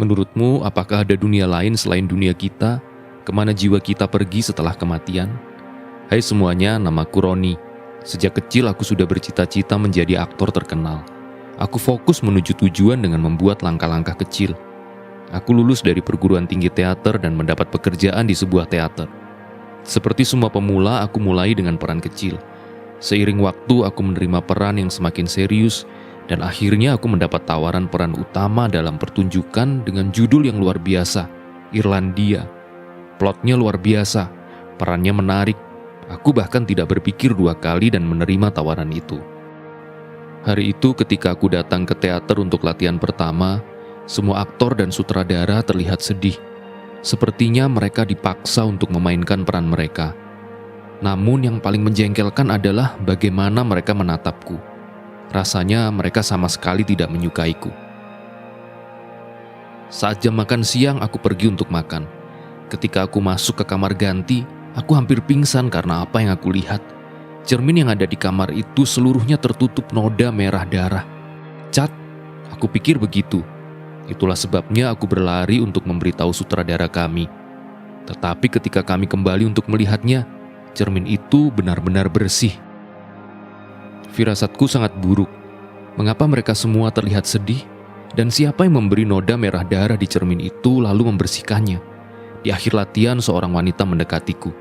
Menurutmu, apakah ada dunia lain selain dunia kita? Kemana jiwa kita pergi setelah kematian? Hai semuanya, namaku Roni. Sejak kecil aku sudah bercita-cita menjadi aktor terkenal. Aku fokus menuju tujuan dengan membuat langkah-langkah kecil. Aku lulus dari perguruan tinggi teater dan mendapat pekerjaan di sebuah teater. Seperti semua pemula, aku mulai dengan peran kecil. Seiring waktu, aku menerima peran yang semakin serius, dan akhirnya aku mendapat tawaran peran utama dalam pertunjukan dengan judul yang luar biasa, Irlandia. Plotnya luar biasa, perannya menarik. Aku bahkan tidak berpikir dua kali dan menerima tawaran itu. Hari itu ketika aku datang ke teater untuk latihan pertama, semua aktor dan sutradara terlihat sedih. Sepertinya mereka dipaksa untuk memainkan peran mereka. Namun yang paling menjengkelkan adalah bagaimana mereka menatapku. Rasanya mereka sama sekali tidak menyukaiku. Saat jam makan siang, aku pergi untuk makan. Ketika aku masuk ke kamar ganti, aku hampir pingsan karena apa yang aku lihat. Cermin yang ada di kamar itu seluruhnya tertutup noda merah darah. Cat, aku pikir begitu. Itulah sebabnya aku berlari untuk memberitahu sutradara kami. Tetapi ketika kami kembali untuk melihatnya, cermin itu benar-benar bersih. Firasatku sangat buruk. Mengapa mereka semua terlihat sedih? Dan siapa yang memberi noda merah darah di cermin itu lalu membersihkannya? Di akhir latihan, seorang wanita mendekatiku.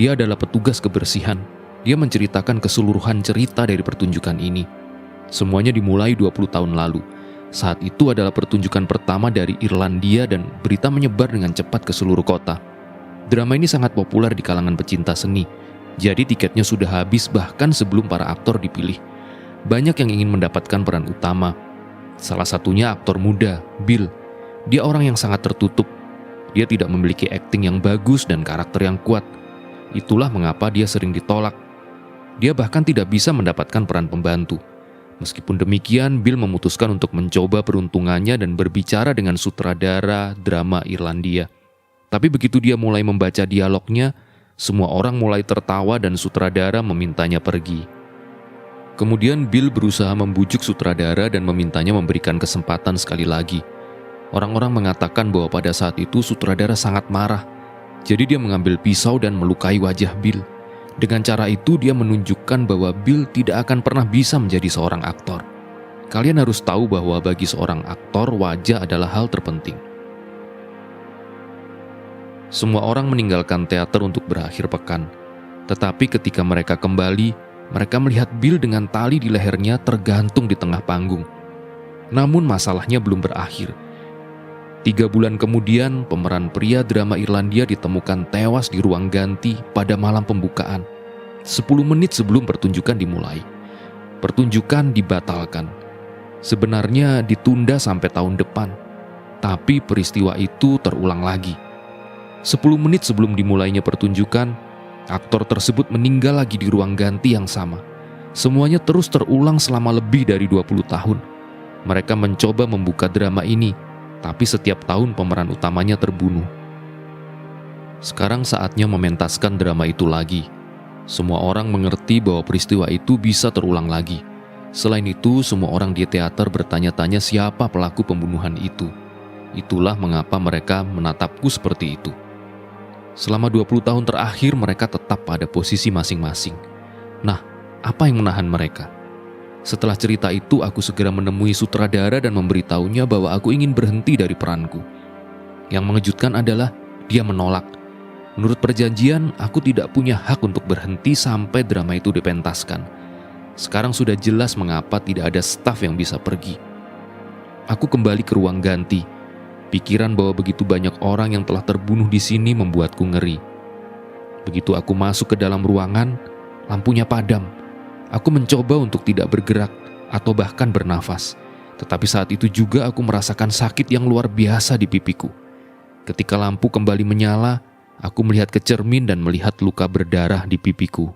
Dia adalah petugas kebersihan. Dia menceritakan keseluruhan cerita dari pertunjukan ini. Semuanya dimulai 20 tahun lalu. Saat itu adalah pertunjukan pertama dari Irlandia dan berita menyebar dengan cepat ke seluruh kota. Drama ini sangat populer di kalangan pecinta seni. Jadi tiketnya sudah habis bahkan sebelum para aktor dipilih. Banyak yang ingin mendapatkan peran utama. Salah satunya aktor muda, Bill. Dia orang yang sangat tertutup. Dia tidak memiliki akting yang bagus dan karakter yang kuat. Itulah mengapa dia sering ditolak. Dia bahkan tidak bisa mendapatkan peran pembantu. Meskipun demikian, Bill memutuskan untuk mencoba peruntungannya dan berbicara dengan sutradara drama Irlandia. Tapi begitu dia mulai membaca dialognya, semua orang mulai tertawa dan sutradara memintanya pergi. Kemudian Bill berusaha membujuk sutradara dan memintanya memberikan kesempatan sekali lagi. Orang-orang mengatakan bahwa pada saat itu sutradara sangat marah. Jadi dia mengambil pisau dan melukai wajah Bill. Dengan cara itu dia menunjukkan bahwa Bill tidak akan pernah bisa menjadi seorang aktor. Kalian harus tahu bahwa bagi seorang aktor wajah adalah hal terpenting. Semua orang meninggalkan teater untuk berakhir pekan. Tetapi ketika mereka kembali, mereka melihat Bill dengan tali di lehernya tergantung di tengah panggung. Namun masalahnya belum berakhir. 3 bulan kemudian, pemeran pria drama Irlandia ditemukan tewas di ruang ganti pada malam pembukaan. 10 menit sebelum pertunjukan dimulai. Pertunjukan dibatalkan. Sebenarnya ditunda sampai tahun depan. Tapi peristiwa itu terulang lagi. 10 menit sebelum dimulainya pertunjukan, aktor tersebut meninggal lagi di ruang ganti yang sama. Semuanya terus terulang selama lebih dari 20 tahun. Mereka mencoba membuka drama ini, tapi setiap tahun pemeran utamanya terbunuh. Sekarang saatnya mementaskan drama itu lagi. Semua orang mengerti bahwa peristiwa itu bisa terulang lagi. Selain itu, semua orang di teater bertanya-tanya siapa pelaku pembunuhan itu. Itulah mengapa mereka menatapku seperti itu. Selama 20 tahun terakhir mereka tetap pada posisi masing-masing. Nah, apa yang menahan mereka? Setelah cerita itu, aku segera menemui sutradara dan memberitahunya bahwa aku ingin berhenti dari peranku. Yang mengejutkan adalah dia menolak. Menurut perjanjian, aku tidak punya hak untuk berhenti sampai drama itu dipentaskan. Sekarang sudah jelas mengapa tidak ada staf yang bisa pergi. Aku kembali ke ruang ganti. Pikiran bahwa begitu banyak orang yang telah terbunuh di sini membuatku ngeri. Begitu aku masuk ke dalam ruangan, lampunya padam. Aku mencoba untuk tidak bergerak atau bahkan bernafas. Tetapi saat itu juga aku merasakan sakit yang luar biasa di pipiku. Ketika lampu kembali menyala, aku melihat ke cermin dan melihat luka berdarah di pipiku.